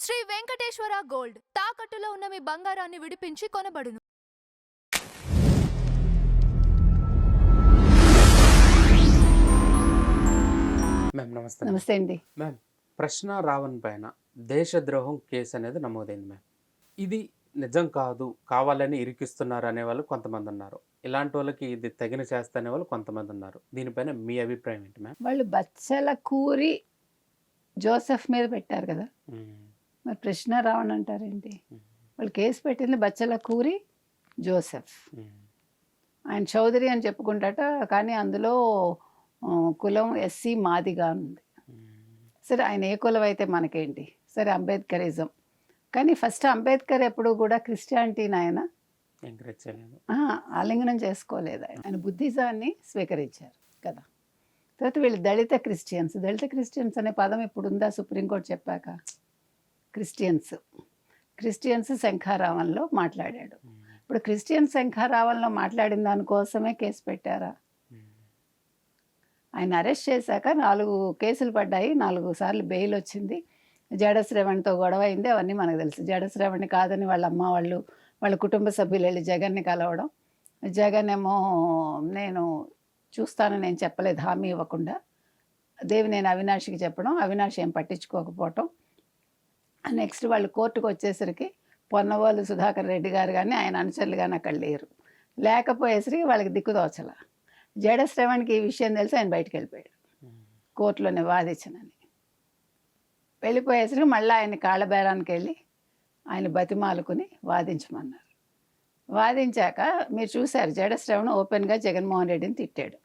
Shri Venkateswara gold తాకట్టులో ఉన్న మీ బంగారాన్ని విడిపించి కొనబడును. మ్యామ్ నమస్తే. నమస్తే అండి. మ్యామ్, ప్రశ్న రావణ్ పైన దేశద్రోహం కేసు అనేది నమోదైంది మ్యామ్. ఇది నిజం కాదు, కావాలని ఇరికిస్తున్నారు అనేవాళ్ళు కొంతమంది ఉన్నారు. ఇలాంటి వాళ్ళకి ఇది తగిన చేస్తా అనే వాళ్ళు కొంతమంది ఉన్నారు. దీనిపైన మీ అభిప్రాయం ఏంటి మ్యామ్? వాళ్ళు బచ్చల కూరి జోసెఫ్ మీద పెట్టారు కదా, మరి కృష్ణ రావణ్ అంటారేంటి? వాళ్ళు కేసు పెట్టింది బచ్చల కూరి జోసెఫ్. ఆయన చౌదరి అని చెప్పుకుంటాట, కానీ అందులో కులం ఎస్సీ మాదిగా ఉంది. సరే, ఆయన ఏ కులం అయితే మనకేంటి, సరే అంబేద్కరిజం. కానీ ఫస్ట్ అంబేద్కర్ ఎప్పుడు కూడా క్రిస్టియానిటీని ఆయన ఎంకరేజ్ చేయలేదు, ఆలింగనం చేసుకోలేదు. ఆయన బుద్ధిజాన్ని స్వీకరించారు కదా. తర్వాత వీళ్ళు దళిత క్రిస్టియన్స్ అనే పదం ఇప్పుడు ఉందా? సుప్రీంకోర్టు చెప్పాక క్రిస్టియన్స్ శంఖారావంలో మాట్లాడాడు. ఇప్పుడు క్రిస్టియన్ శంఖారావంలో మాట్లాడిన దానికోసమే కేసు పెట్టారా? ఆయన అరెస్ట్ చేశాక 4 కేసులు పడ్డాయి, 4 సార్లు బెయిల్ వచ్చింది. జడ శ్రవణ్తో గొడవ అయింది, అవన్నీ మనకు తెలుసు. జడ శ్రవణ్ని కాదని వాళ్ళ అమ్మ వాళ్ళ కుటుంబ సభ్యులు వెళ్ళి జగన్ని కలవడం, జగన్ ఏమో నేను చూస్తానని నేను చెప్పలేదు, హామీ ఇవ్వకుండా దేవినేని అవినాష్కి చెప్పడం, అవినాష్ ఏం పట్టించుకోకపోవటం. నెక్స్ట్ వాళ్ళు కోర్టుకు వచ్చేసరికి పొన్నవాళ్ళు సుధాకర్ రెడ్డి గారు కానీ ఆయన అనుచరులు కానీ అక్కడ లేకపోయేసరికి వాళ్ళకి దిక్కుదోచల. జడ శ్రవణ్కి ఈ విషయం తెలిసి ఆయన బయటకు వెళ్ళిపోయాడు, కోర్టులోనే వాదించనని. వెళ్ళిపోయేసరికి మళ్ళీ ఆయన కాళ్ళబేరానికి వెళ్ళి ఆయన బతిమాలుకుని వాదించమన్నారు. వాదించాక మీరు చూశారు, జడ శ్రవణ్ ఓపెన్గా జగన్మోహన్ రెడ్డిని తిట్టాడు.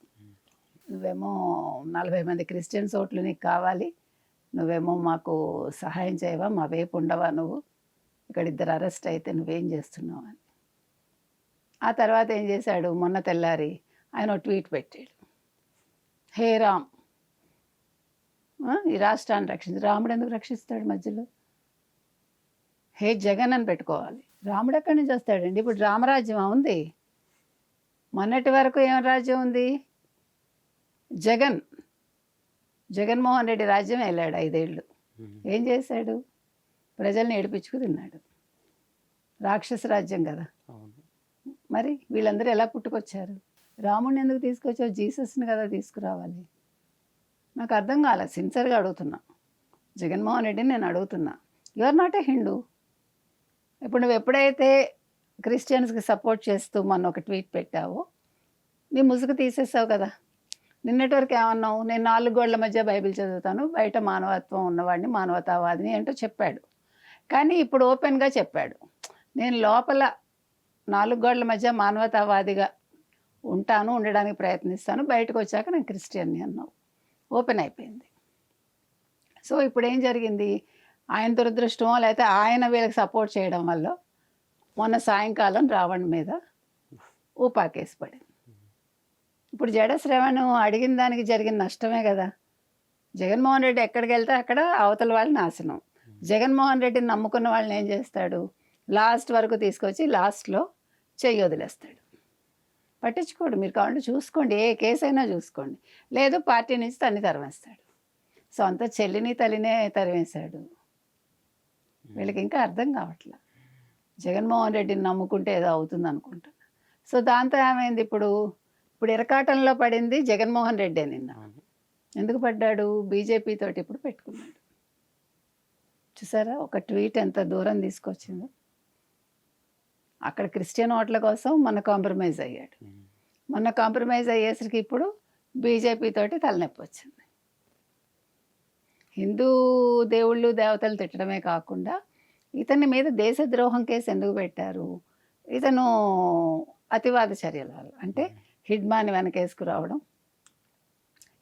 నువ్వేమో 40 మంది క్రిస్టియన్స్ ఓట్లు నీకు కావాలి, నువ్వేమో మాకు సహాయం చేయవా, మా వైపు ఉండవా, నువ్వు ఇక్కడ 2 అరెస్ట్ అయితే నువ్వేం చేస్తున్నావు అని. ఆ తర్వాత ఏం చేశాడు, మొన్న తెల్లారి ఆయన ట్వీట్ పెట్టాడు, హే రామ్, ఈ రాష్ట్రాన్ని రక్షించు. రాముడు ఎందుకు రక్షిస్తాడు మధ్యలో? హే జగన్ అని పెట్టుకోవాలి. రాముడు ఎక్కడి నుంచి వస్తాడండి? ఇప్పుడు రామరాజ్యం ఉంది. మొన్నటి వరకు ఏం రాజ్యం ఉంది? జగన్మోహన్ రెడ్డి రాజ్యం వెళ్ళాడు 5 ఏళ్ళు. ఏం చేశాడు? ప్రజల్ని ఏడిపించుకు తిన్నాడు. రాక్షస రాజ్యం కదా. మరి వీళ్ళందరూ ఎలా పుట్టుకొచ్చారు? రాముడిని ఎందుకు తీసుకొచ్చావు? జీసస్ని కదా తీసుకురావాలి. నాకు అర్థం కాలే, సిన్సియర్గా అడుగుతున్నా. జగన్మోహన్ రెడ్డిని నేను అడుగుతున్నా, you are not a Hindu. ఇప్పుడు నువ్వు ఎప్పుడైతే క్రిస్టియన్స్కి సపోర్ట్ చేస్తూ మొన్న ఒక ట్వీట్ పెట్టావో, నీ ముసుగు తీసేసావు కదా. నిన్నటి వరకు ఏమన్నావు? నేను 4 గోడల మధ్య బైబిల్ చదువుతాను, బయట మానవత్వం ఉన్నవాడిని, మానవతావాదిని ఏంటో చెప్పాడు. కానీ ఇప్పుడు ఓపెన్గా చెప్పాడు, నేను లోపల 4 గోడల మధ్య మానవతావాదిగా ఉండడానికి ప్రయత్నిస్తాను, బయటకు వచ్చాక నేను క్రిస్టియన్ని అన్నావు. ఓపెన్ అయిపోయింది. సో ఇప్పుడు ఏం జరిగింది? ఆయన దురదృష్టమో లేకపోతే ఆయన వీళ్ళకి సపోర్ట్ చేయడం వల్ల మొన్న సాయంకాలం రావణ్ మీద ఊపా కేసు పడింది. ఇప్పుడు జడ శ్రవణ్ అడిగిన దానికి జరిగిన నష్టమే కదా. జగన్మోహన్ రెడ్డి ఎక్కడికి వెళ్తే అక్కడ అవతల వాళ్ళు నాశనం. జగన్మోహన్ రెడ్డిని నమ్ముకున్న వాళ్ళని ఏం చేస్తాడు? లాస్ట్ వరకు తీసుకొచ్చి లాస్ట్లో చెయ్యి వదిలేస్తాడు. పట్టించుకోడు. మీరు కావాలంటే చూసుకోండి, ఏ కేసు అయినా చూసుకోండి. లేదు పార్టీ నుంచి తన్ని తరిమేస్తాడు. సొంత చెల్లిని తల్లినే తరిమేశాడు. వీళ్ళకి ఇంకా అర్థం కావట్లా. జగన్మోహన్ రెడ్డిని నమ్ముకుంటే ఏదో అవుతుంది అనుకుంటున్నా. సో దాంతో ఏమైంది? ఇప్పుడు ఇరకాటంలో పడింది జగన్మోహన్ రెడ్డే. నిన్న ఎందుకు పడ్డాడు? బీజేపీ తోటి ఇప్పుడు పెట్టుకున్నాడు. చూసారా ఒక ట్వీట్ ఎంత దూరం తీసుకొచ్చిందో. అక్కడ క్రిస్టియన్ ఓట్ల కోసం మొన్న కాంప్రమైజ్ అయ్యాడు. మొన్న కాంప్రమైజ్ అయ్యేసరికి ఇప్పుడు బీజేపీ తోటి తలనొప్పి వచ్చింది. హిందూ దేవుళ్ళు దేవతలు తిట్టడమే కాకుండా ఇతని మీద దేశద్రోహం కేసు ఎందుకు పెట్టారు? ఇతను అతివాద చర్యల వల్ల, అంటే హిడ్మాని వెనకేసుకురావడం.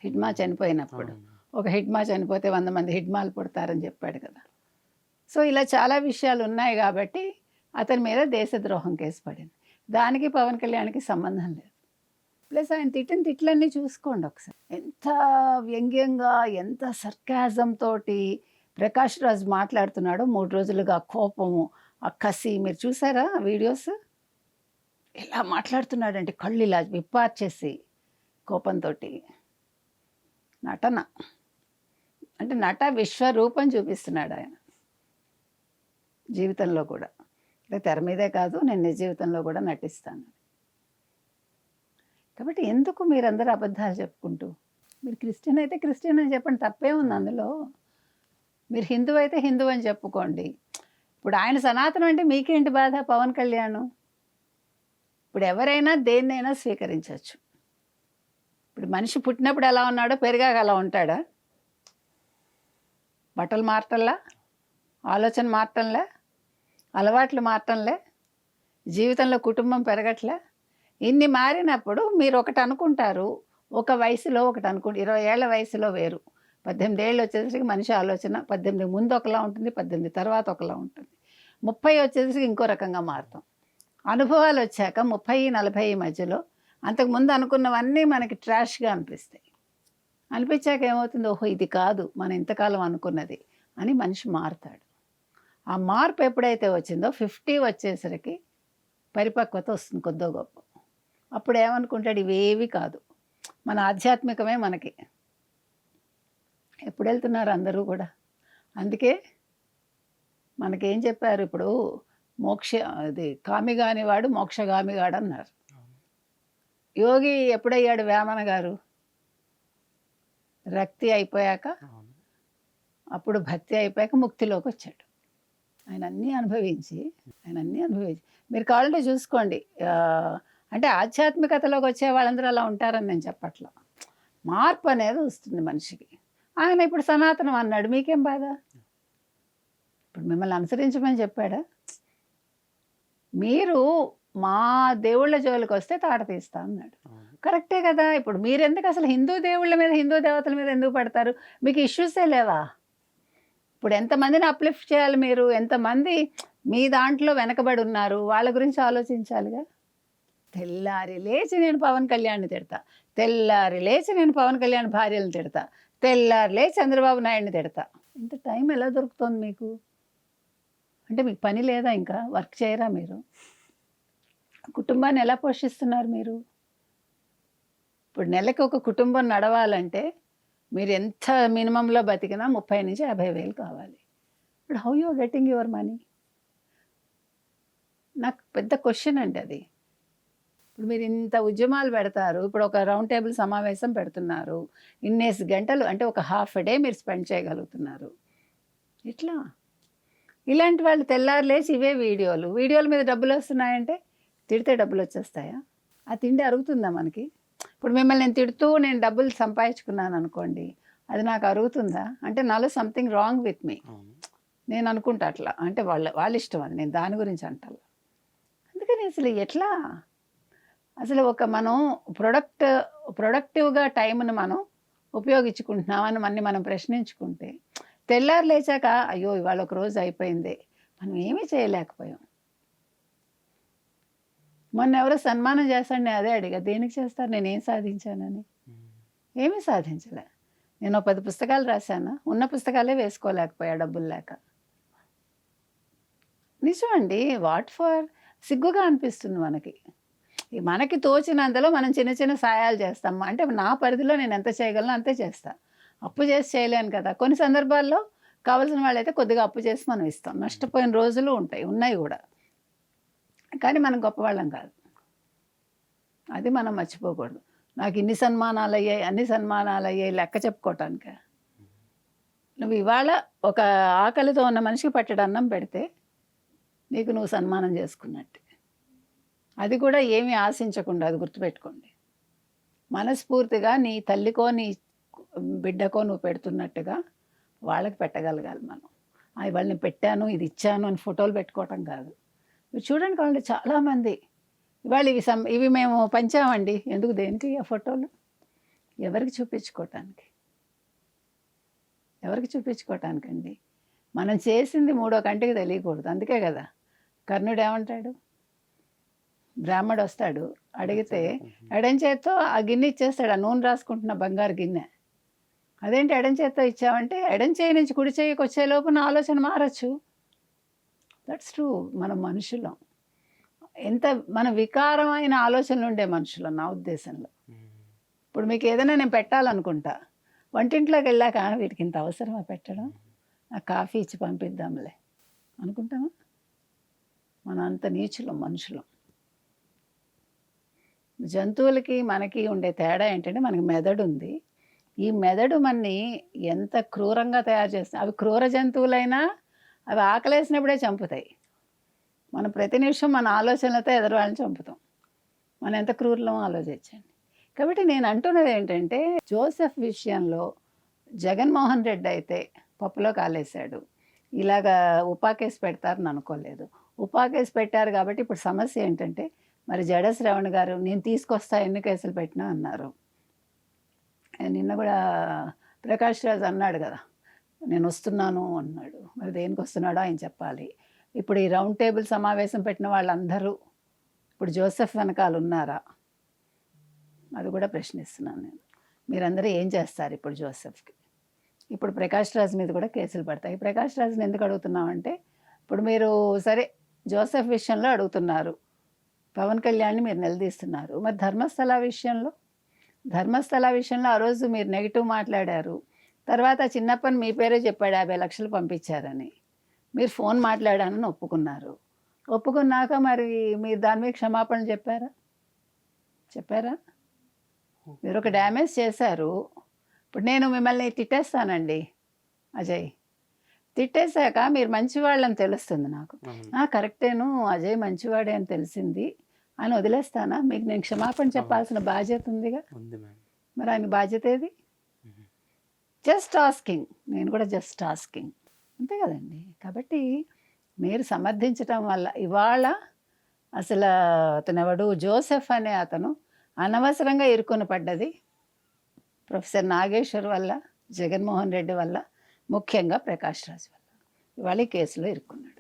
హిడ్మా చనిపోయినప్పుడు ఒక హిడ్మా చనిపోతే 100 మంది హిడ్మాలు పుడతారని చెప్పాడు కదా. సో ఇలా చాలా విషయాలు ఉన్నాయి కాబట్టి అతని మీద దేశద్రోహం కేసు పడింది. దానికి పవన్ కళ్యాణ్కి సంబంధం లేదు. ప్లస్ ఆయన తిట్టిన తిట్లన్నీ చూసుకోండి ఒకసారి. ఎంత వ్యంగ్యంగా, ఎంత సర్కాజం తోటి ప్రకాష్ రాజ్ మాట్లాడుతున్నాడో 3 రోజులుగా. కోపము, ఆ కసి, మీరు చూసారా వీడియోస్? ఎలా మాట్లాడుతున్నాడంటే కళ్ళు ఇలా విప్పార్చేసి కోపంతో. నటన అంటే నట విశ్వరూపం చూపిస్తున్నాడు ఆయన. జీవితంలో కూడా. అంటే తెర మీదే కాదు, నేను నిజ జీవితంలో కూడా నటిస్తాను. కాబట్టి ఎందుకు మీరందరూ అబద్ధాలు చెప్పుకుంటూ? మీరు క్రిస్టియన్ అయితే క్రిస్టియన్ అని చెప్పండి, తప్పే ఉంది అందులో. మీరు హిందూ అయితే హిందూ అని చెప్పుకోండి. ఇప్పుడు ఆయన సనాతనం అంటే మీకేంటి బాధ? పవన్ కళ్యాణ్ ఇప్పుడు ఎవరైనా దేన్నైనా స్వీకరించవచ్చు. ఇప్పుడు మనిషి పుట్టినప్పుడు ఎలా ఉన్నాడో పెరిగాక అలా ఉంటాడా? బట్టలు మారటంలా, ఆలోచన మారటంలే, అలవాట్లు మారటంలే, జీవితంలో కుటుంబం పెరగట్లే. ఇన్ని మారినప్పుడు మీరు ఒకటి అనుకుంటారు, ఒక వయసులో ఒకటి 20 ఏళ్ల వయసులో వేరు, 18 ఏళ్ళు వచ్చేసరికి మనిషి ఆలోచన 18 ముందు ఒకలా ఉంటుంది, 18 తర్వాత ఒకలా ఉంటుంది, 30 వచ్చేసరికి ఇంకో రకంగా మారుతాం. అనుభవాలు వచ్చాక 30-40 మధ్యలో అంతకుముందు అనుకున్నవన్నీ మనకి ట్రాష్గా అనిపిస్తాయి. అనిపించాక ఏమవుతుంది? ఓహో ఇది కాదు మనం ఇంతకాలం అనుకున్నది అని మనిషి మారుతాడు. ఆ మార్పు ఎప్పుడైతే వచ్చిందో 50 వచ్చేసరికి పరిపక్వత వస్తుంది కొద్దో గొప్ప. అప్పుడు ఏమనుకుంటాడు? ఇవేవి కాదు, మన ఆధ్యాత్మికమే మనకి. ఎప్పుడు వెళ్తున్నారు అందరూ కూడా? అందుకే మనకేం చెప్పారు ఇప్పుడు? అది కామిగాని వాడు మోక్షగామిగాడు అన్నారు. యోగి ఎప్పుడయ్యాడు? వేమన గారు రక్తి అయిపోయాక, అప్పుడు భక్తి అయిపోయాక ముక్తిలోకి వచ్చాడు. ఆయన అన్నీ అనుభవించి మీరు కావాలంటే చూసుకోండి. అంటే ఆధ్యాత్మికతలోకి వచ్చే వాళ్ళందరూ అలా ఉంటారని నేను చెప్పట్లా. మార్పు అనేది వస్తుంది మనిషికి. ఆయన ఇప్పుడు సనాతనం అన్నాడు, మీకేం బాధ? ఇప్పుడు మిమ్మల్ని అనుసరించమని చెప్పాడా? మీరు మా దేవుళ్ళ జోలికి వస్తే తాట తీస్తా అన్నాడు. కరెక్టే కదా. ఇప్పుడు మీరెందుకు అసలు హిందూ దేవుళ్ళ మీద, హిందూ దేవతల మీద ఎందుకు పడతారు? మీకు ఇష్యూసే లేవా? ఇప్పుడు ఎంతమందిని అప్లిఫ్ట్ చేయాలి మీరు? ఎంతమంది మీ దాంట్లో వెనకబడి ఉన్నారు, వాళ్ళ గురించి ఆలోచించాలిగా. తెల్లారి లేచి నేను పవన్ కళ్యాణ్ని తిడతా, తెల్లారి లేచి నేను పవన్ కళ్యాణ్ భార్యలను తిడతా, తెల్లారి లేచి చంద్రబాబు నాయుడిని తిడతా. ఇంత టైం ఎలా దొరుకుతుంది మీకు? అంటే మీకు పని లేదా? ఇంకా వర్క్ చేయరా మీరు? కుటుంబాన్ని ఎలా పోషిస్తున్నారు మీరు? ఇప్పుడు నెలకి ఒక కుటుంబం నడవాలంటే మీరు ఎంత మినిమంలో బతికినా 30-50 వేలు కావాలి. ఇప్పుడు how you are getting your money? నాకు పెద్ద క్వశ్చన్ అండి అది. ఇప్పుడు మీరు ఇంత ఉద్యమాలు పెడతారు, ఇప్పుడు ఒక రౌండ్ టేబుల్ సమావేశం పెడుతున్నారు, ఇన్నేసి గంటలు అంటే ఒక హాఫ్ డే మీరు స్పెండ్ చేయగలుగుతున్నారు. ఇట్లా ఇలాంటి వాళ్ళు తెల్లారు లేచి ఇవే వీడియోల మీద డబ్బులు వస్తున్నాయంటే తిడితే డబ్బులు వచ్చేస్తాయా? ఆ తిండి అరుగుతుందా మనకి? ఇప్పుడు మిమ్మల్ని నేను తిడుతూ నేను డబ్బులు సంపాదించుకున్నాను అనుకోండి, అది నాకు అరుగుతుందా? అంటే నాలో సంథింగ్ రాంగ్ విత్ మీ. నేను అనుకుంటా అట్లా. అంటే వాళ్ళ ఇష్టం అది, నేను దాని గురించి అంటాను. అందుకని అసలు ఎట్లా అసలు ఒక మనం ప్రొడక్టివ్గా టైంను మనం ఉపయోగించుకుంటున్నామని మనం ప్రశ్నించుకుంటే, తెల్లారు లేచాక అయ్యో ఇవాళ ఒక రోజు అయిపోయింది, మనం ఏమీ చేయలేకపోయాం. మొన్న ఎవరో సన్మానం చేస్తాను, నేను అదే అడిగా, దేనికి చేస్తారు? నేనేం సాధించానని. ఏమీ సాధించలే. నేను 10 పుస్తకాలు రాశాను, ఉన్న పుస్తకాలే వేసుకోలేకపోయా డబ్బులు లేక. నిజమండి. What for? సిగ్గుగా అనిపిస్తుంది మనకి తోచినంతలో మనం చిన్న చిన్న సాయాలు చేస్తాం. అంటే నా పరిధిలో నేను ఎంత చేయగలను అంతే చేస్తా. అప్పు చేసి చేయలేను కదా. కొన్ని సందర్భాల్లో కావాల్సిన వాళ్ళైతే కొద్దిగా అప్పు చేసి మనం ఇస్తాం. నష్టపోయిన రోజులు ఉంటాయి, ఉన్నాయి కూడా. కానీ మనం గొప్పవాళ్ళం కాదు, అది మనం మర్చిపోకూడదు. నాకు ఇన్ని సన్మానాలు అయ్యాయి, అన్ని సన్మానాలు అయ్యాయి లెక్క చెప్పుకోవటానికే. నువ్వు ఇవాళ ఒక ఆకలితో ఉన్న మనిషికి పట్టెడు అన్నం పెడితే నీకు నువ్వు సన్మానం చేసుకున్నట్టే. అది కూడా ఏమీ ఆశించకుండా, అది గుర్తుపెట్టుకోండి. మనస్ఫూర్తిగా నీ తల్లికో నీ బిడ్డకో నువ్వు పెడుతున్నట్టుగా వాళ్ళకి పెట్టగలగాలి మనం. ఇవాళ నేను పెట్టాను, ఇది ఇచ్చాను అని ఫోటోలు పెట్టుకోవటం కాదు. మీరు చూడండి కావాలంటే చాలామంది ఇవాళ ఇవి మేము పంచామండి, ఎందుకు దేనికి ఆ ఫోటోలు? ఎవరికి చూపించుకోవటానికండి. మనం చేసింది మూడో కంటికి తెలియకూడదు. అందుకే కదా కర్ణుడు ఏమంటాడు? బ్రాహ్మడు వస్తాడు, అడిగితే ఎడం చేత్తో ఆ గిన్నె ఇచ్చేస్తాడు, ఆ నూనె రాసుకుంటున్న బంగారు గిన్నె. అదేంటి ఎడం చేత్తో ఇచ్చామంటే, ఎడం చేయి నుంచి కుడి చేయికి వచ్చేలోపు నా ఆలోచన మారచ్చు. That's true. మనం మనుషులం. మన వికారమైన ఆలోచనలు ఉండే మనుషులం నా ఉద్దేశంలో. ఇప్పుడు మీకు ఏదైనా నేను పెట్టాలనుకుంటా, వంటింట్లోకి వెళ్ళాక వీటికి ఇంత అవసరమా పెట్టడం, నాకు కాఫీ ఇచ్చి పంపిద్దాంలే అనుకుంటామా? మనం అంత నీచులం మనుషులం. జంతువులకి మనకి ఉండే తేడా ఏంటంటే మనకి మెదడు ఉంది. ఈ మెదడు మనని ఎంత క్రూరంగా తయారు చేస్తుంది. అవి క్రూర జంతువులైనా అవి ఆకలేసినప్పుడే చంపుతాయి. మనం ప్రతి నిమిషం మన ఆలోచనలతో ఎదురు వాళ్ళని చంపుతాం. మనం ఎంత క్రూరులమో ఆలోచించండి. కాబట్టి నేను అంటున్నది ఏంటంటే జోసెఫ్ విషయంలో జగన్మోహన్ రెడ్డి అయితే పప్పులో కాలేశాడు. ఇలాగా ఉపా కేసు పెడతారని అనుకోలేదు. ఉపా కేసు పెట్టారు కాబట్టి ఇప్పుడు సమస్య ఏంటంటే మరి జడ శ్రవణ్ గారు నేను తీసుకొస్తా ఎన్ని కేసులు పెట్టినా అన్నారు. నిన్న కూడా ప్రకాష్ రాజ్ అన్నాడు కదా, నేను వస్తున్నాను అన్నాడు. మరి దేనికి వస్తున్నాడో ఆయన చెప్పాలి. ఇప్పుడు ఈ రౌండ్ టేబుల్ సమావేశం పెట్టిన వాళ్ళందరూ ఇప్పుడు జోసెఫ్ వెనకాల ఉన్నారా? అది కూడా ప్రశ్నిస్తున్నాను నేను. మీరందరూ ఏం చేస్తారు ఇప్పుడు జోసెఫ్కి? ఇప్పుడు ప్రకాష్ రాజ్ మీద కూడా కేసులు పడతాయి. ప్రకాష్ రాజ్ని ఎందుకు అడుగుతున్నామంటే ఇప్పుడు మీరు సరే జోసెఫ్ విషయంలో అడుగుతున్నారు, పవన్ కళ్యాణ్ని మీరు నిలదీస్తున్నారు. మరి ధర్మస్థల విషయంలో ఆ రోజు మీరు నెగిటివ్ మాట్లాడారు. తర్వాత చిన్నప్పని మీ పేరే చెప్పాడు 50 లక్షలు పంపించారని. మీరు ఫోన్ మాట్లాడానని ఒప్పుకున్నారు. ఒప్పుకున్నాక మరి మీరు దాని మీద క్షమాపణ చెప్పారా? మీరు ఒక డ్యామేజ్ చేశారు. ఇప్పుడు నేను మిమ్మల్ని తిట్టేస్తానండి అజయ్. తిట్టేశాక మీరు మంచివాళ్ళని తెలుస్తుంది నాకు. కరెక్టేను, అజయ్ మంచివాడే అని తెలిసింది అని వదిలేస్తానా? మీకు నేను క్షమాపణ చెప్పాల్సిన బాధ్యత ఉందిగా. మరి ఆయన బాధ్యత ఏది? Just asking. నేను కూడా జస్ట్ ఆస్కింగ్, అంతే కదండి. కాబట్టి మీరు సమర్థించటం వల్ల ఇవాళ అసలు అతనెవడు జోసెఫ్ అనే అతను అనవసరంగా ఇరుక్కుని పడ్డది ప్రొఫెసర్ నాగేశ్వర్ వల్ల, జగన్మోహన్ రెడ్డి వల్ల, ముఖ్యంగా ప్రకాష్ రాజ్ వల్ల ఇవాళ ఈ కేసులో ఇరుక్కున్నాడు.